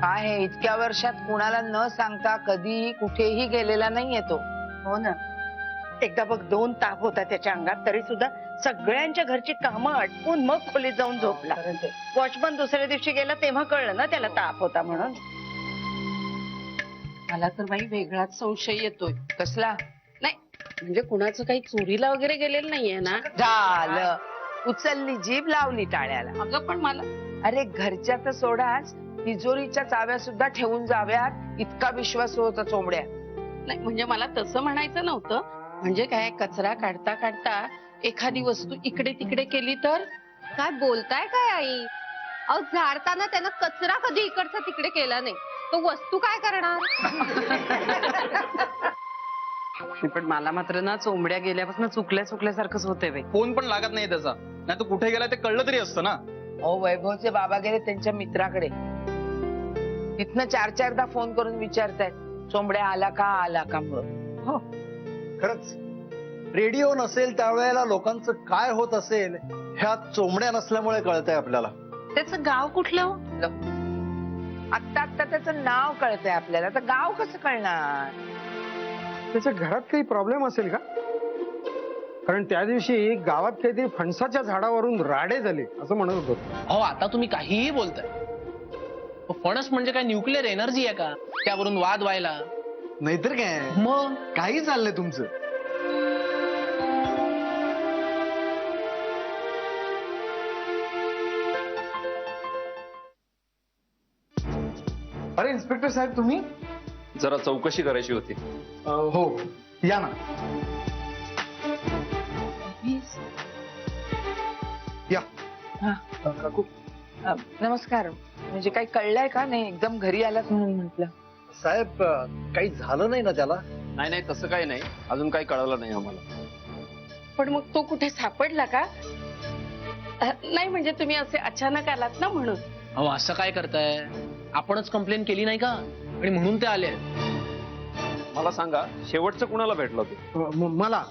आहे इतक्या वर्षात कुणाला न सांगता कधी कुठेही गेलेला नाहीये तो. हो ना, एकदा बघ 2 ताप होता त्याच्या अंगात, तरी सुद्धा सगळ्यांच्या घरची कामं आटपून मग खोलीत जाऊन झोपला. वॉचमन दुसऱ्या दिवशी गेला तेव्हा कळलं ना त्याला ताप होता म्हणून. मला तर बाई वेगळाच संशय येतोय. कसला? नाही म्हणजे कुणाचं काही चोरीला वगैरे गेलेलं नाहीये ना? झालं, उचलली जीभ लावली टाळ्याला. अगं पण मला अरे घरच्या तर सोडाच, तिजोरीच्या चाव्या सुद्धा ठेवून जाव्यात इतका विश्वास होता चोमड्या. नाही म्हणजे मला तसं म्हणायचं नव्हतं. म्हणजे काय, कचरा काढता काढता एखादी वस्तू इकडे तिकडे केली तर? काय बोलताय काय आई? अहो झाडताना त्यानं कचरा कधी इकडचा तिकडे केला नाही, तो वस्तू काय करणार? पण मला मात्र ना चोंबड्या गेल्यापासून चुकल्यासारखंच होतंय बाई. फोन पण लागत नाही त्याचा, नाही तो कुठे गेला ते कळलं तरी असतं ना. अहो वैभवचे बाबा गेले त्यांच्या मित्राकडे, तिथनं 4-4दा फोन करून विचारतायत चोंबड्या आला का म्हणून. हो खरंच, रेडिओ नसेल त्यावेळेला लोकांचं काय होत असेल ह्या चोंबड्या नसल्यामुळे कळतंय आपल्याला. त्याचं गाव कुठलं? आत्ता त्याचं नाव कळतंय आपल्याला, तर गाव कसं कळणार? त्याच्या घरात काही प्रॉब्लेम असेल का? कारण त्या दिवशी गावात काहीतरी फणसाच्या झाडावरून राडे झाले असं म्हणत होतो. अहो आता तुम्ही काहीही बोलताय. फणस म्हणजे काय न्यूक्लिअर एनर्जी आहे का त्यावरून वाद व्हायला? नाहीतर काय, मग काही चाललंय तुमचं. अरे इन्स्पेक्टर साहेब तुम्ही? जरा चौकशी करायची होती. हो या ना. या. नमस्कार. म्हणजे काही कळलंय का? नाही एकदम घरी आलात म्हणून म्हटलं. साहेब काही झालं नाही ना त्याला? नाही तसं काही नाही, अजून काही कळलं नाही आम्हाला. पण मग तो कुठे सापडला का? नाही म्हणजे तुम्ही असे अचानक आलात ना म्हणून. अहो असं काय करताय, आपणच कंप्लेंट केली नाही का आणि म्हणून ते आले. मला सांगा, शेवटचं कुणाला भेटलं ते? मला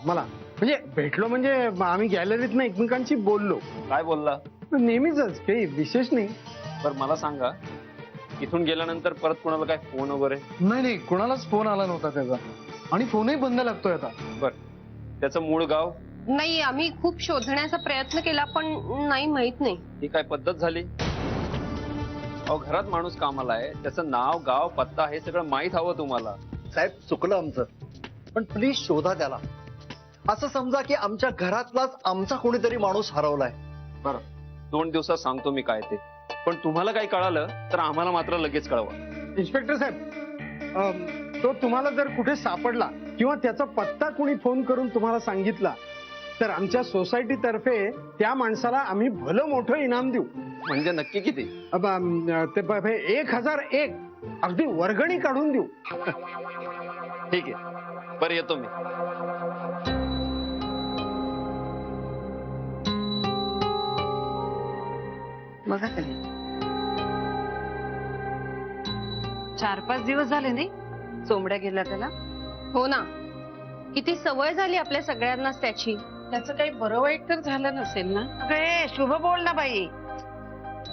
म्हणजे भेटलो म्हणजे आम्ही गॅलरीत एकमेकांशी बोललो. काय बोलला? नेहमीच, काही विशेष नाही. बरं मला सांगा, इथून गेल्यानंतर परत कुणाला काय फोन वगैरे? नाही कुणालाच फोन आला नव्हता त्याचा, आणि फोनही बंद लागतोय आता. बरं त्याचं मूळ गाव? नाही, आम्ही खूप शोधण्याचा प्रयत्न केला पण नाही, माहित नाही. ही काय पद्धत झाली? अहो घरात माणूस कामाला आहे, त्याचं नाव गाव पत्ता हे सगळं माहित हवं तुम्हाला. साहेब चुकलं आमचं, पण प्लीज शोधा त्याला. असं समजा की आमच्या घरातलाच आमचा कोणीतरी माणूस हरवलाय. बरं 2 दिवसात सांगतो मी काय ते, पण तुम्हाला काही कळालं तर आम्हाला मात्र लगेच कळवा. इन्स्पेक्टर साहेब, तो तुम्हाला जर कुठे सापडला किंवा त्याचा पत्ता कोणी फोन करून तुम्हाला सांगितला तर आमच्या सोसायटी तर्फे त्या माणसाला आम्ही भलं मोठं इनाम देऊ. म्हणजे नक्की किती? ते 1001 अगदी वर्गणी काढून देऊ. ठीक आहे, बरं येतो मी. बघा तरी 4-5 दिवस झाले नाही चोंबड्या गेला त्याला. हो ना, किती सवय झाली आपल्या सगळ्यांनाच त्याची. त्याचं काही बरं वाईट तर झालं नसेल ना? अगे शुभ बोल ना बाई.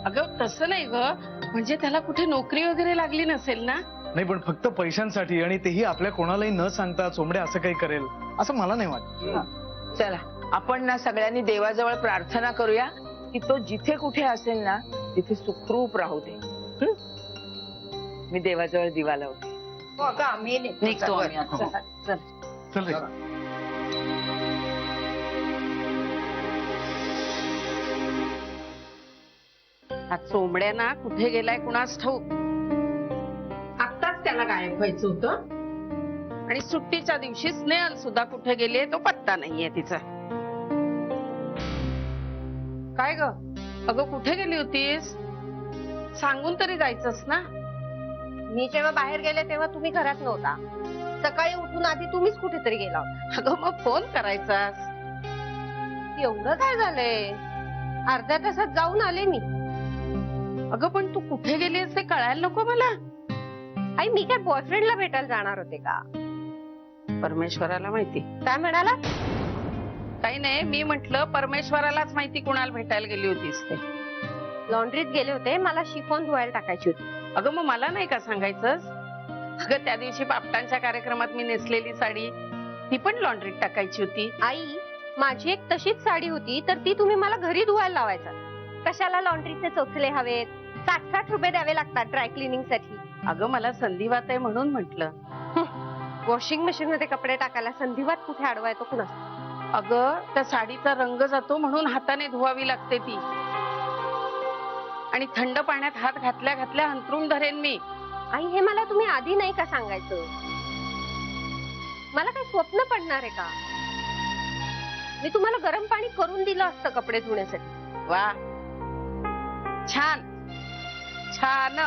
अगं तसं नाही ग, म्हणजे त्याला कुठे नोकरी वगैरे लागली नसेल ना? नाही पण फक्त पैशांसाठी, आणि तेही आपल्या कोणालाही न सांगता चोंबड्या असं काही करेल असं मला नाही वाटत. चला आपण ना सगळ्यांनी देवाजवळ प्रार्थना करूया की तो जिथे कुठे असेल ना तिथे सुखरूप राहू दे. मी देवाजवळ दिवा लावते. हो अगं आम्ही निघतो आम्ही आता. चला, चला. चल रे. हा चोंबड्या ना कुठे गेलाय कुणास ठाऊक. आत्ताच त्याला गायब व्हायचं होतं आणि सुट्टीच्या दिवशी स्नेहल सुद्धा कुठे गेली तो पत्ता नाहीये तिचा. काय ग अगं कुठे गेली होतीस? सांगून तरी जायचंस ना. मी जेव्हा बाहेर गेले तेव्हा तुम्ही घरात नव्हता. सकाळी उठून आधी तुम्हीच कुठेतरी गेला होता. अगं मग फोन करायचास. एवढं काय झालंय? अर्ध्या तासात जाऊन आले मी. अगं पण तू कुठे गेलीस ते कळायला नको मला. आई मी काय बॉयफ्रेंडला भेटायला जाणार होते का? परमेश्वराला माहिती. काय म्हणाला? काही नाही, मी म्हंटल परमेश्वरालाच माहिती कुणाला भेटायला गेली होतीस ते. लॉन्ड्रीत गेले होते, मला शिफॉन धुवायला टाकायची होती. अगं मग मला नाही का सांगायचंस? अगं त्या दिवशी बापटांच्या कार्यक्रमात मी नेसलेली साडी ती पण लॉन्ड्रीत टाकायची होती. आई माझी एक तशीच साडी होती तर ती तुम्ही मला घरी धुवायला लावायचा. कशाला लॉन्ड्रीचे चोचले हवेत? 60-60 रुपये द्यावे लागतात ड्राय क्लिनिंग साठी. अगं मला संधिवात आहे म्हणून म्हंटल. वॉशिंग मशीन मध्ये कपडे टाकायला संधिवात कुठे अडवाय तो कुणा? अगं त्या साडीचा रंग जातो म्हणून हाताने धुवावी लागते ती. आणि थंड पाण्यात हात घातल्या घातल्या अंथरूण धरेन मी. आई हे मला तुम्ही आधी नाही का सांगायचं? मला काही स्वप्न पडणार आहे का? मी तुम्हाला गरम पाणी करून दिलं असतं कपडे धुण्यासाठी. वा छान छान.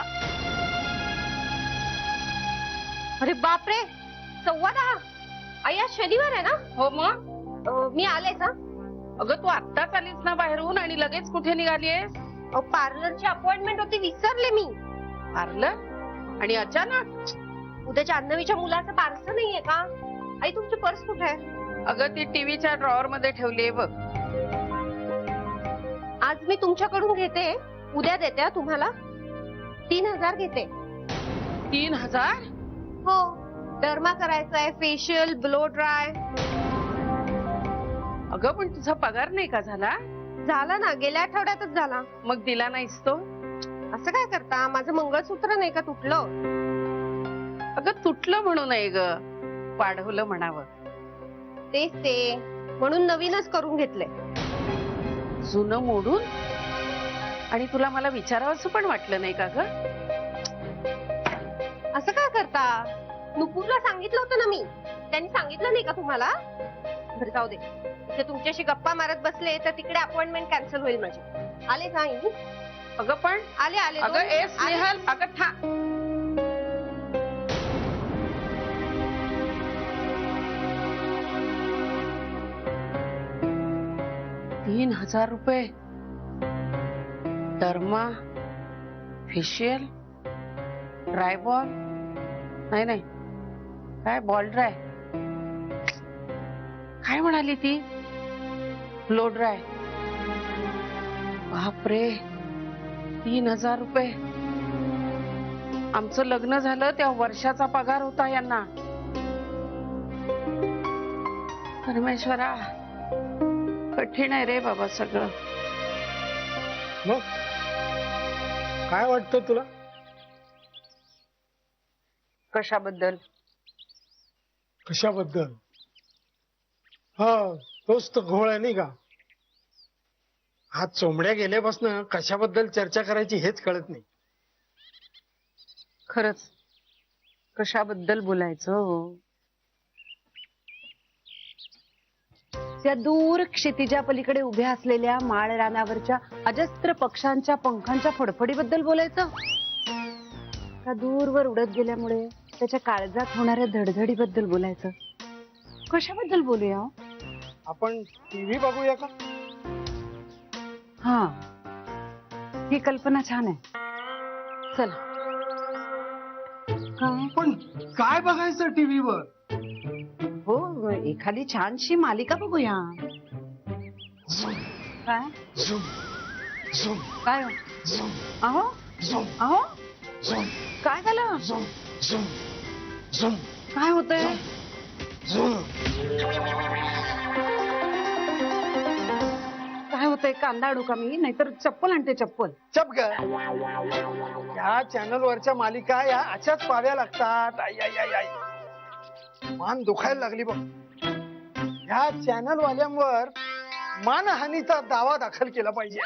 अरे बापरे 10:15. आई आज शनिवार आहे ना? हो मग. मी आलेच हा. अगं तू आत्ताच आलीस ना बाहेरून आणि लगेच कुठे निघालीयस? पार्लरची अपॉइंटमेंट होती, विसरले मी. पार्लर? आणि अचानक? उद्या जान्हवीच्या मुलाचं पार्सल नाहीये का? आई तुमची पर्स कुठे आहे? अगं ती टीव्हीच्या ड्रॉवर मध्ये ठेवलीये बघ. आज मी तुमच्याकडून घेते, उद्या देते तुम्हाला. 3000 घेते. 3000? हो. डर्मा करायचंय, फेशियल, ब्लो ड्राय. अगं पण तुझा पगार नाही का झाला? झाला ना, गेल्या आठवड्यातच झाला. मग दिला नाहीस तो? असं काय करता? माझं मंगळसूत्र नाही का तुटलं? अगं तुटलं म्हणू नये ग, वाढवलं म्हणावं. तेच ते, म्हणून नवीनच करून घेतले. जुनं मोडून? आणि तुला मला विचारावंसं पण वाटलं नाही का ग? असं काय करता? नुपूरला सांगितलं होतं ना मी. त्यांनी सांगितलं नाही का तुम्हाला? बरं जाऊ दे, ते तुमच्याशी गप्पा मारत बसले तर तिकडे अपॉइंटमेंट कॅन्सल होईल माझी. आले जाई. अगं पण आले आले. अगं ए स्नेहल, अगं था. 3000 रुपये. डर्मा, फेशियल, ड्राय बॉल, नाही नाही काय बॉल ड्राय, काय म्हणाली ती? Blow dry. बापरे 3000 रुपये. आमचं लग्न झालं तेव्हा वर्षाचा पगार होता यांना. परमेश्वरा कठीण आहे रे बाबा सगळं. मग काय वाटतं तुला? कशाबद्दल? कशाबद्दल? हा तोच तर घोळ आहे नाही का? हा चोंबड्या गेल्यापासून कशाबद्दल चर्चा करायची हेच कळत नाही. खरंच कशाबद्दल बोलायचं? त्या दूर क्षितिजा पलीकडे उभ्या असलेल्या माळ रानावरच्या अजस्त्र पक्ष्यांच्या पंखांच्या फडफडीबद्दल बोलायचं का दूरवर उडत गेल्यामुळे त्याच्या काळजात होणाऱ्या धडधडीबद्दल बोलायचं? कशाबद्दल बोलूया? आपण टीव्ही बघूया का? हा ही कल्पना छान आहे. चला. पण काय बघायचं टीव्हीवर? हो एखादी छानशी मालिका बघूया. काय काय हो? अहो अहो काय झालं? काय होतंय? काय होतंय? कांदा आणू का मी? नाहीतर चप्पल आणते, चप्पल. चप ग. या चॅनल वरच्या मालिका या अशाच पाहाव्या लागतात. आई आई आई आई, मान दुखायला लागली बघ. या चॅनल वाल्यांवर मानहानीचा दावा दाखल केला पाहिजे.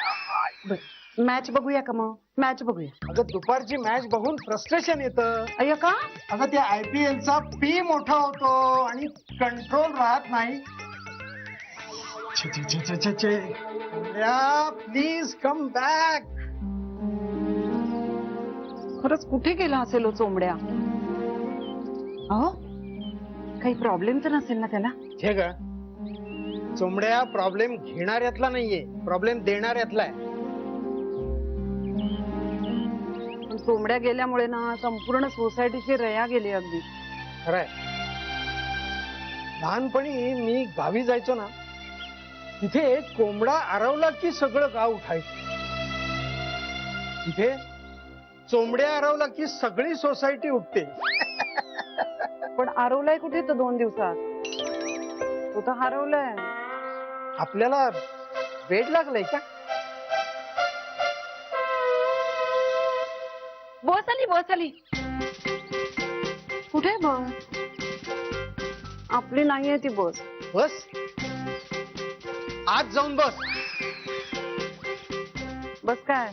मॅच बघूया का मग? मॅच बघूया. अगं दुपारची मॅच बघून फ्रस्ट्रेशन येतं. अय्या का? अगं त्या IPL चा पी मोठा होतो आणि कंट्रोल राहत नाही. Please come back. खरंच कुठे गेला असेल हो चोंबड्या? अहो काही प्रॉब्लेम तर नसेल ना त्याला? हे ग चोंबड्या प्रॉब्लेम घेणाऱ्यातला नाहीये, प्रॉब्लेम देणाऱ्यातला आहे. पण चोंबड्या गेल्यामुळे ना संपूर्ण सोसायटीची रया गेली अगदी. खरंय. लहानपणी मी गावी जायचो ना, तिथे कोंबडा आरवला की सगळं गाव उठायचं. तिथे चोंबड्या आरवला की सगळी सोसायटी उठते. पण आरवलाय कुठे तर 2 दिवसात? तो तर हरवलाय. आपल्याला वेड लागलंय का? बस आली, बस आली. कुठे बस? आपली नाहीये ती बस. बस आज जाऊन बस. बस काय?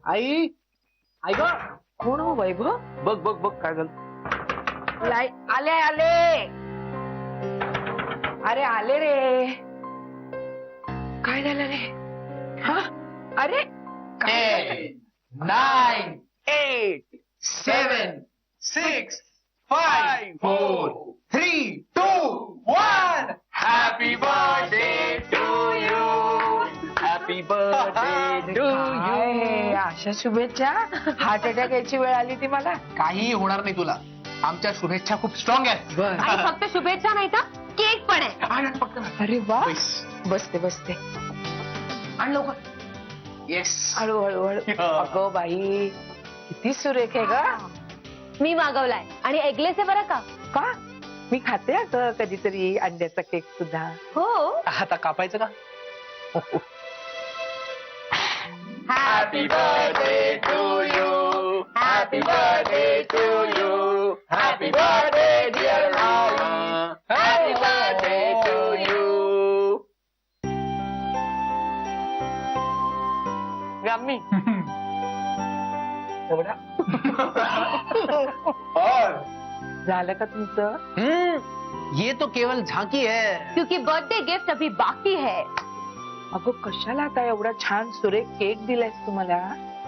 आई आई ग, कोण हो वैभव? बघ बघ बघ काय झालं. आले आले. अरे आले रे. काय झालं रे? हा? अरे 10, 9, 8, 7, 6, 5, 4, 3, 2, 1. Happy birthday to you. Happy birthday to you. काय अशा शुभेच्छा? हार्ट अटॅक यायची वेळ आली ती मला. काही होणार नाही तुला. आमच्या शुभेच्छा खूप स्ट्रॉंग आहेत. आणि फक्त शुभेच्छा नाही तर केक पण आहे. आनंद फक्त ना. अरे वा. बैस. बसते बसते. आण लवकर. येस. हळूहळू हळू. अगं बाई किती सुरेख आहे ग. मी मागवलाय आणि एगलेस आहे बरं का. का? मी खाते असं कधीतरी अंड्याचा केक सुद्धा. हो. आता कापायचं का? Happy birthday to you. Happy birthday to you. Happy birthday dear Mama. Happy birthday to you. गामी. एवढा झालं का तुमचं? ये तो केवल झांकी है. क्योंकि बर्थडे गिफ्ट अभी बाकी है. अगं कशाला आता एवढा छान सुरेख केक दिलायस तुम्हाला?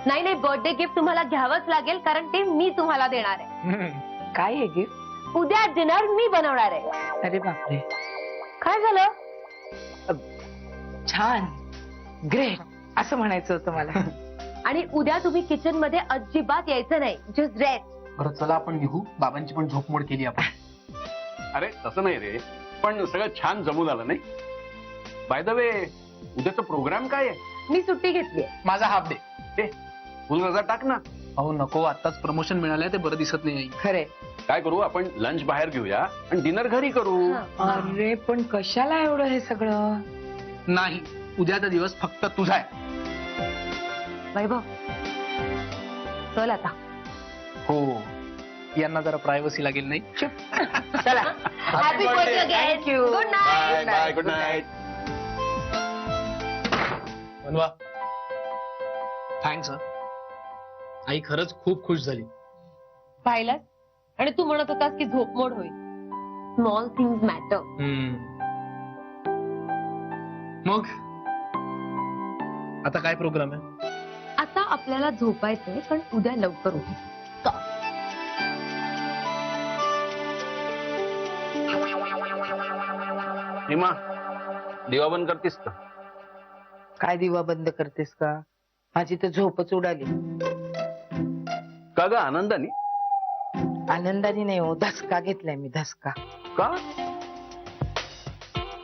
नाही नाही, बर्थडे गिफ्ट तुम्हाला घ्यावंच लागेल कारण ते मी तुम्हाला देणार आहे. काय आहे गिफ्ट? उद्या डिनर मी बनवणार आहे. अरे बापरे. काय झालं? छान, ग्रेट असं म्हणायचं होतं मला. आणि उद्या तुम्ही किचन मध्ये अजिबात यायचं नाही. Just rest. बरं चला आपण निघू. बाबांची पण झोप मोड केली आपण. अरे तसं नाही रे, पण सगळं छान जमून आलं नाही. बाय द वे उद्याचा प्रोग्राम काय आहे? मी सुट्टी घेतली. माझा हाफ डे. फुल रजा टाक ना. अहो नको, आताच प्रमोशन मिळालंय ते बरं दिसत नाही. खरे. काय करू आपण, लंच बाहेर घेऊया आणि डिनर घरी करू. अरे पण कशाला एवढं हे सगळं? नाही, उद्याचा दिवस फक्त तुझा आहे. वैभव चल आता. हो, यांना जरा प्रायव्हसी लागेल नाही. चला. Happy birthday again. Thank you. Good bye night. Bye, good night. बनवा. थँक्स. आई खरंच खूप खुश झाली. पाहिलं? आणि तू म्हणत होतास की झोपमोड होईल. Small things matter. मग आता काय प्रोग्राम आहे? आता आपल्याला झोपायचंय पण उद्या लवकर उठायचं. का? हेमा, दिवा बंद करतीस का? काय दिवा बंद करतेस का? माझी तर झोपच उडाली. का ग आनंदाने? आनंदाने नाही हो, धसका घेतलाय मी, धसका. का?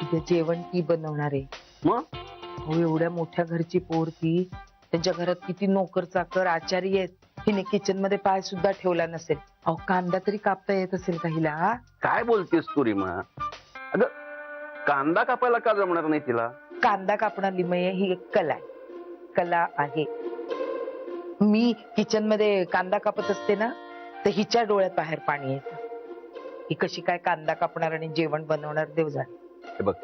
उद्या जेवण ती बनवणार आहे. मग हो, एवढ्या मोठ्या घरची पोर ती, त्यांच्या घरात किती नोकर चाकर आचारी आहेत. हिने किचन मध्ये पाय सुद्धा ठेवला नसेल. अहो, कांदा तरी कापता येत असेल का हिला? हा? काय बोलतेस तू रीमा? अगं कांदा कापायला का जमणार नाही तिला? कांदा कापणं लिमये ही एक कला आहे, कला आहे. मी किचन मध्ये कांदा कापत असते ना, तर हिच्या डोळ्यात बाहेर पाणी येतं. ही कशी काय कांदा कापणार आणि जेवण बनवणार देव जाणे. हे बघ,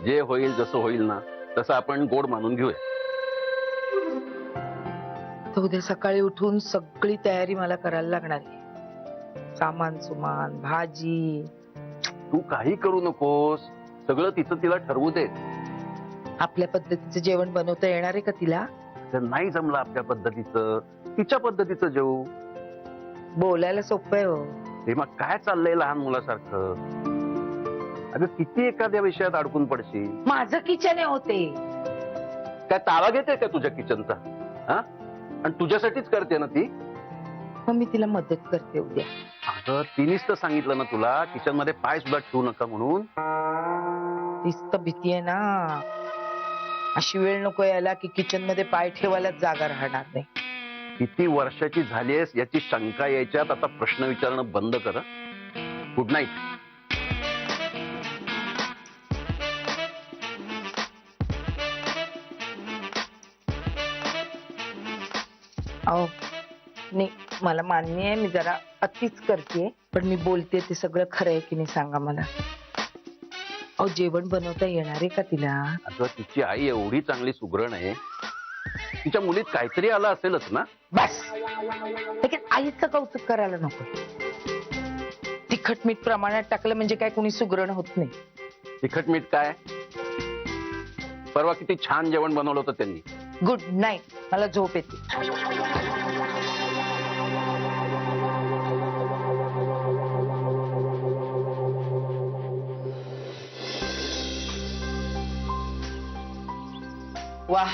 जे होईल जसं होईल ना तसं आपण गोड मानून घेऊया. तर उद्या सकाळी उठून सगळी तयारी मला करायला लागणार आहे. सामान सुमान, भाजी. तू काही करू नकोस, सगळं तिचं तिला ठरवू दे. आपल्या पद्धतीचं जेवण बनवता येणार आहे का तिला? जर नाही जमलं आपल्या पद्धतीचं, तिच्या पद्धतीचं जेवू. बोलायला सोपं आहे हो. रीमा, काय चाललंय लहान मुलासारखं? अगं किती एखाद्या विषयात अडकून पडशील. माझं किचन आहे होते. काय तावा घेते का तुझ्या किचनचा? हा, आणि तुझ्यासाठीच करते ना ती. मग मी तिला मदत करते उद्या. अगं तिनेच तर सांगितलं ना तुला किचन मध्ये पाय सुद्धा ठेवू नका म्हणून. तीच तर भीती आहे ना. अशी वेळ नको यायला की किचन मध्ये पाय ठेवायलाच जागा राहणार नाही. किती वर्षाची झालीयस याची शंका यायच्यात आता प्रश्न विचारणं बंद कर. Good night. अहो नाही, मला मान्य आहे मी जरा अतिच करते, पण मी बोलते ते सगळं खरं आहे की नाही सांगा मला. अहो, जेवण बनवता येणार आहे का तिला? अगं तिची आई एवढी चांगली सुगरण आहे, तिच्या मुलीत काहीतरी आलं असेलच ना. बस, लेकिन आईचं कौतुक करायला नको. तिखट मीठ प्रमाणात टाकलं म्हणजे काय कोणी सुगरण होत नाही. तिखट मीठ काय? परवा किती छान जेवण बनवलं होतं त्यांनी. गुड नाईट, मला झोप येते. वाह,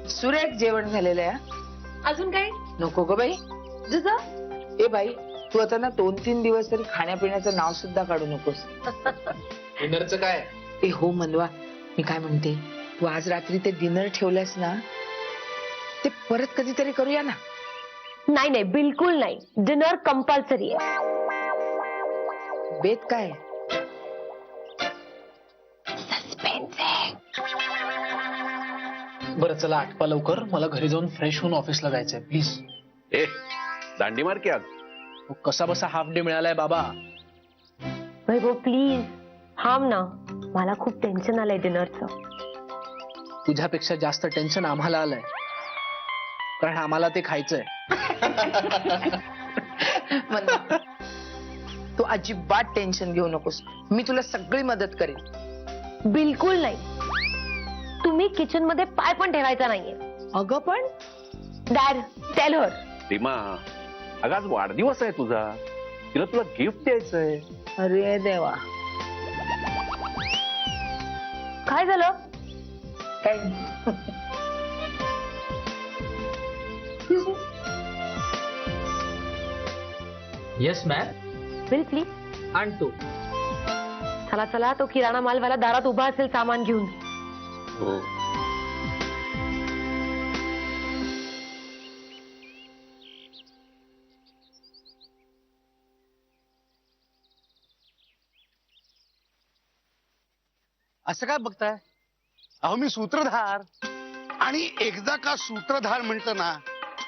सुरेख जेवण झालेलं आहे. अजून काय? नको ग बाई. ए बाई, तू आता ना 2-3 दिवस तरी खाण्यापिण्याचं नाव सुद्धा काढू नकोस. डिनरचं काय? ए हो मनवा, मी काय म्हणते, तू आज रात्री ते डिनर ठेवलंस ना, ते परत कधीतरी करूया ना. नाही नाही, बिलकुल नाही. डिनर कंपल्सरी आहे. बेत काय? बरं चला, आटपा लवकर, मला घरी जाऊन फ्रेश होऊन ऑफिसला जायचंय. प्लीज. ए, दांडी मार की आज. कसा बसा हाफ डे मिळालाय बाबा. वैभव प्लीज थांब ना, मला खूप टेन्शन आलंय डिनरचं. तुझ्यापेक्षा जास्त टेन्शन आम्हाला आलंय, कारण आम्हाला ते खायचंय. मनवा, तू अजिबात टेन्शन घेऊ नकोस. मी तुला सगळी मदत करेन. बिलकुल नाही. तुम्ही किचन मध्ये पाय पण ठेवायचा नाहीये. अगं पण डॅड, टेल हर. रीमा, अगं आज वाढदिवस आहे तुझा, तिला तुला गिफ्ट द्यायचंय. अरे देवा, काय झालं? काय? Yes ma'am. Bill please. आणतो. चला चला, तो किराणा मालवाला दारात उभा असेल सामान घेऊन. हो. असं काय बघताय? अहो मी सूत्रधार, आणि एकदा का सूत्रधार म्हणतं ना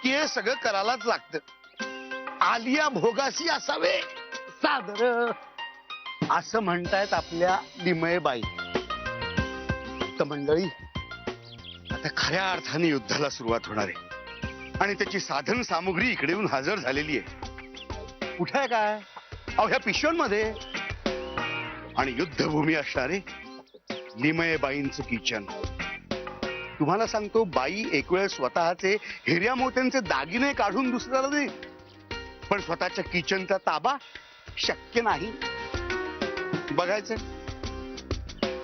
की हे सगळं करायलाच लागतं. आलिया भोगासी असावे सादर, असं म्हणतायत आपल्या लिमयेबाई. तर मंडळी, आता खऱ्या अर्थाने युद्धाला सुरुवात होणार आहे, आणि त्याची साधन सामुग्री इकडे येऊन हजर झालेली आहे. कुठे आहे काय? अहो ह्या पिशव्यांमध्ये. आणि युद्धभूमी असणारे लिमयेबाईंचं किचन. तुम्हाला सांगतो, बाई एक वेळ स्वतःचे हिऱ्या मोत्यांचे दागिने काढून दुसऱ्याला दे, पण स्वतःच्या किचनचा ताबा शक्य नाही. बघायचं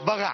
बघा